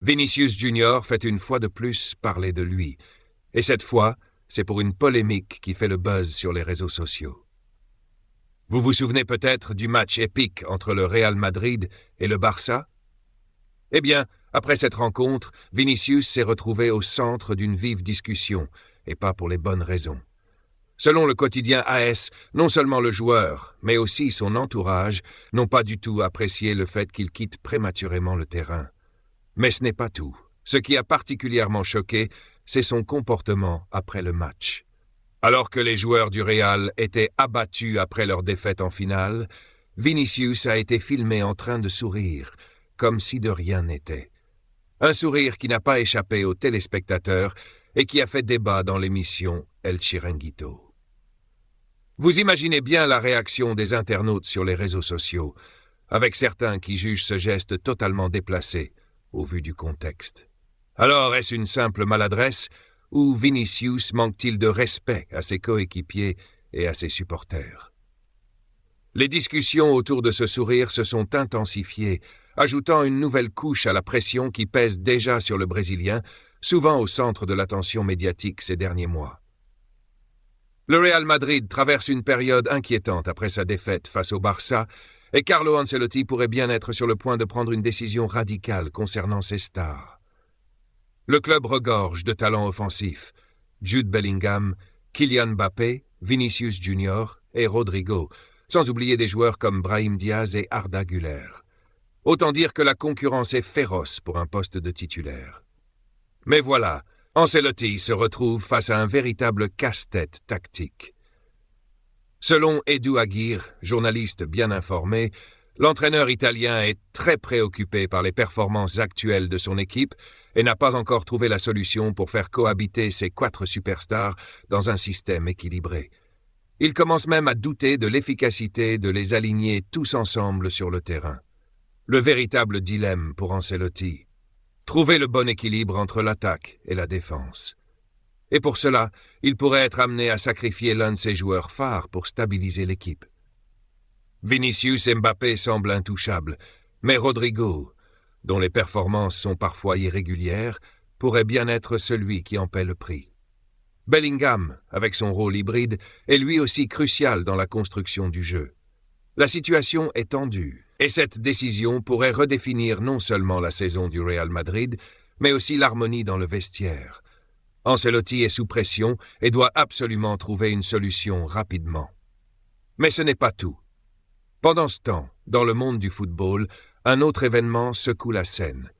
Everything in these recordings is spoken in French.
Vinicius Junior fait une fois de plus parler de lui. Et cette fois, c'est pour une polémique qui fait le buzz sur les réseaux sociaux. Vous vous souvenez peut-être du match épique entre le Real Madrid et le Barça? Eh bien, après cette rencontre, Vinicius s'est retrouvé au centre d'une vive discussion, et pas pour les bonnes raisons. Selon le quotidien AS, non seulement le joueur, mais aussi son entourage n'ont pas du tout apprécié le fait qu'il quitte prématurément le terrain. Mais ce n'est pas tout. Ce qui a particulièrement choqué, c'est son comportement après le match. Alors que les joueurs du Real étaient abattus après leur défaite en finale, Vinicius a été filmé en train de sourire, comme si de rien n'était. Un sourire qui n'a pas échappé aux téléspectateurs et qui a fait débat dans l'émission El Chiringuito. Vous imaginez bien la réaction des internautes sur les réseaux sociaux, avec certains qui jugent ce geste totalement déplacé, au vu du contexte. Alors, est-ce une simple maladresse, ou Vinicius manque-t-il de respect à ses coéquipiers et à ses supporters? Les discussions autour de ce sourire se sont intensifiées, ajoutant une nouvelle couche à la pression qui pèse déjà sur le Brésilien, souvent au centre de l'attention médiatique ces derniers mois. Le Real Madrid traverse une période inquiétante après sa défaite face au Barça, et Carlo Ancelotti pourrait bien être sur le point de prendre une décision radicale concernant ses stars. Le club regorge de talents offensifs. Jude Bellingham, Kylian Mbappé, Vinicius Junior et Rodrigo, sans oublier des joueurs comme Brahim Diaz et Arda Güler. Autant dire que la concurrence est féroce pour un poste de titulaire. Mais voilà, Ancelotti se retrouve face à un véritable casse-tête tactique. Selon Edu Aguirre, journaliste bien informé, l'entraîneur italien est très préoccupé par les performances actuelles de son équipe et n'a pas encore trouvé la solution pour faire cohabiter ses 4 superstars dans un système équilibré. Il commence même à douter de l'efficacité de les aligner tous ensemble sur le terrain. Le véritable dilemme pour Ancelotti. Trouver le bon équilibre entre l'attaque et la défense. Et pour cela, il pourrait être amené à sacrifier l'un de ses joueurs phares pour stabiliser l'équipe. Vinicius et Mbappé semblent intouchables, mais Rodrigo, dont les performances sont parfois irrégulières, pourrait bien être celui qui en paie le prix. Bellingham, avec son rôle hybride, est lui aussi crucial dans la construction du jeu. La situation est tendue, et cette décision pourrait redéfinir non seulement la saison du Real Madrid, mais aussi l'harmonie dans le vestiaire. Ancelotti est sous pression et doit absolument trouver une solution rapidement. Mais ce n'est pas tout. Pendant ce temps, dans le monde du football, un autre événement secoue la scène.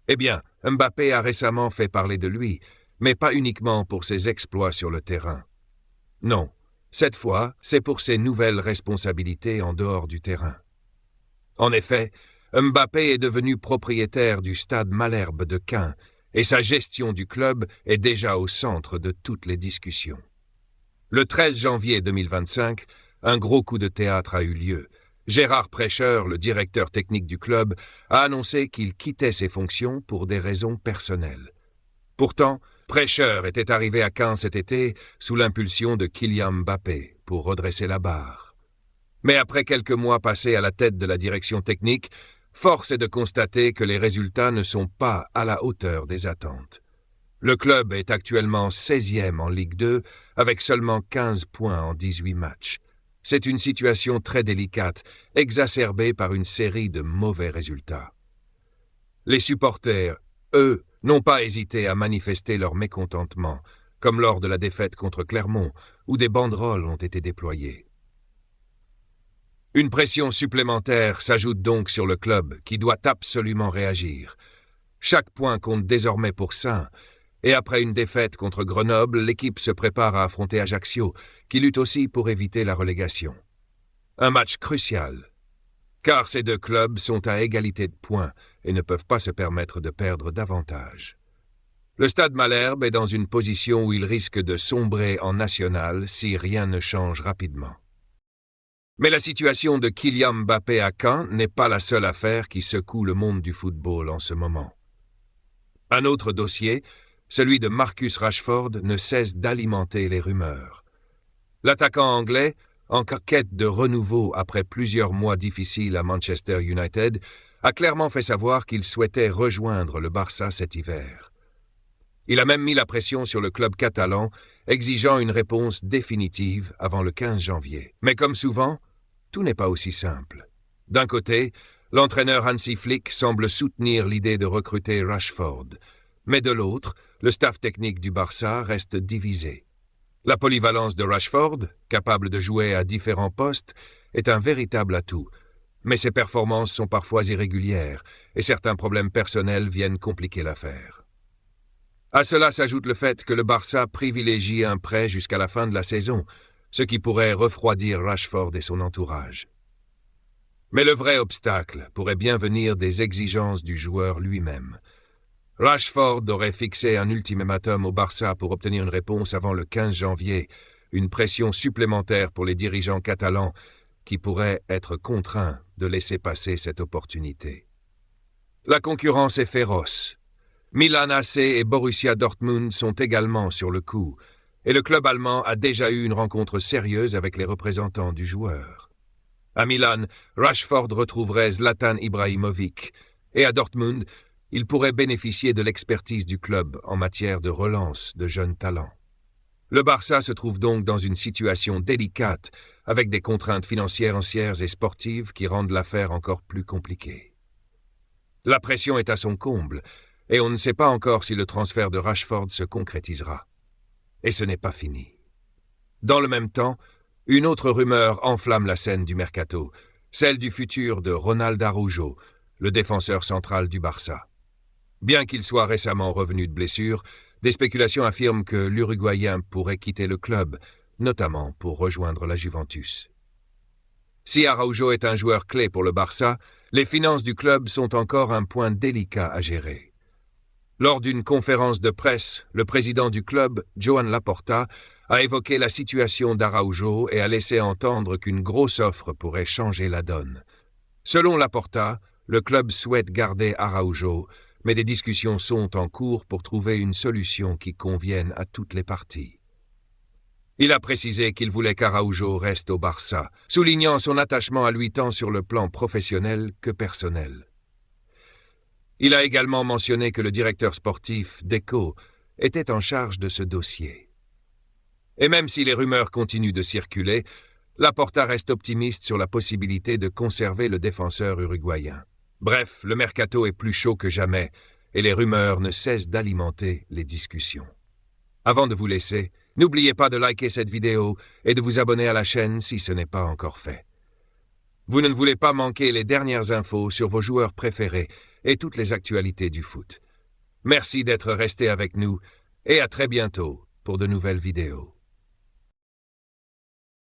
Eh bien, Mbappé a récemment fait parler de lui, mais pas uniquement pour ses exploits sur le terrain. Non, cette fois, c'est pour ses nouvelles responsabilités en dehors du terrain. En effet, Mbappé est devenu propriétaire du stade Malherbe de Caen, et sa gestion du club est déjà au centre de toutes les discussions. Le 13 janvier 2025, un gros coup de théâtre a eu lieu. Gérard Prêcheur, le directeur technique du club, a annoncé qu'il quittait ses fonctions pour des raisons personnelles. Pourtant, Prêcheur était arrivé à Caen cet été sous l'impulsion de Kylian Mbappé pour redresser la barre. Mais après quelques mois passés à la tête de la direction technique, force est de constater que les résultats ne sont pas à la hauteur des attentes. Le club est actuellement 16e en Ligue 2 avec seulement 15 points en 18 matchs. C'est une situation très délicate, exacerbée par une série de mauvais résultats. Les supporters, eux, n'ont pas hésité à manifester leur mécontentement, comme lors de la défaite contre Clermont, où des banderoles ont été déployées. Une pression supplémentaire s'ajoute donc sur le club, qui doit absolument réagir. Chaque point compte désormais pour Saint, et après une défaite contre Grenoble, l'équipe se prépare à affronter Ajaccio, qui lutte aussi pour éviter la relégation. Un match crucial, car ces deux clubs sont à égalité de points et ne peuvent pas se permettre de perdre davantage. Le stade Malherbe est dans une position où il risque de sombrer en national si rien ne change rapidement. Mais la situation de Kylian Mbappé à Caen n'est pas la seule affaire qui secoue le monde du football en ce moment. Un autre dossier, celui de Marcus Rashford, ne cesse d'alimenter les rumeurs. L'attaquant anglais, en quête de renouveau après plusieurs mois difficiles à Manchester United, a clairement fait savoir qu'il souhaitait rejoindre le Barça cet hiver. Il a même mis la pression sur le club catalan, exigeant une réponse définitive avant le 15 janvier. Mais comme souvent, tout n'est pas aussi simple. D'un côté, l'entraîneur Hansi Flick semble soutenir l'idée de recruter Rashford. Mais de l'autre, le staff technique du Barça reste divisé. La polyvalence de Rashford, capable de jouer à différents postes, est un véritable atout. Mais ses performances sont parfois irrégulières et certains problèmes personnels viennent compliquer l'affaire. À cela s'ajoute le fait que le Barça privilégie un prêt jusqu'à la fin de la saison, ce qui pourrait refroidir Rashford et son entourage. Mais le vrai obstacle pourrait bien venir des exigences du joueur lui-même. Rashford aurait fixé un ultimatum au Barça pour obtenir une réponse avant le 15 janvier, une pression supplémentaire pour les dirigeants catalans qui pourraient être contraints de laisser passer cette opportunité. La concurrence est féroce. Milan AC et Borussia Dortmund sont également sur le coup, et le club allemand a déjà eu une rencontre sérieuse avec les représentants du joueur. À Milan, Rashford retrouverait Zlatan Ibrahimovic, et à Dortmund, il pourrait bénéficier de l'expertise du club en matière de relance de jeunes talents. Le Barça se trouve donc dans une situation délicate, avec des contraintes financières et sportives qui rendent l'affaire encore plus compliquée. La pression est à son comble, et on ne sait pas encore si le transfert de Rashford se concrétisera. Et ce n'est pas fini. Dans le même temps, une autre rumeur enflamme la scène du mercato, celle du futur de Ronald Araujo, le défenseur central du Barça. Bien qu'il soit récemment revenu de blessure, des spéculations affirment que l'Uruguayen pourrait quitter le club, notamment pour rejoindre la Juventus. Si Araujo est un joueur clé pour le Barça, les finances du club sont encore un point délicat à gérer. Lors d'une conférence de presse, le président du club, Joan Laporta, a évoqué la situation d'Araujo et a laissé entendre qu'une grosse offre pourrait changer la donne. Selon Laporta, le club souhaite garder Araujo, mais des discussions sont en cours pour trouver une solution qui convienne à toutes les parties. Il a précisé qu'il voulait qu'Araujo reste au Barça, soulignant son attachement à lui tant sur le plan professionnel que personnel. Il a également mentionné que le directeur sportif, Deco, était en charge de ce dossier. Et même si les rumeurs continuent de circuler, Laporta reste optimiste sur la possibilité de conserver le défenseur uruguayen. Bref, le mercato est plus chaud que jamais et les rumeurs ne cessent d'alimenter les discussions. Avant de vous laisser, n'oubliez pas de liker cette vidéo et de vous abonner à la chaîne si ce n'est pas encore fait. Vous ne voulez pas manquer les dernières infos sur vos joueurs préférés et toutes les actualités du foot. Merci d'être resté avec nous et à très bientôt pour de nouvelles vidéos.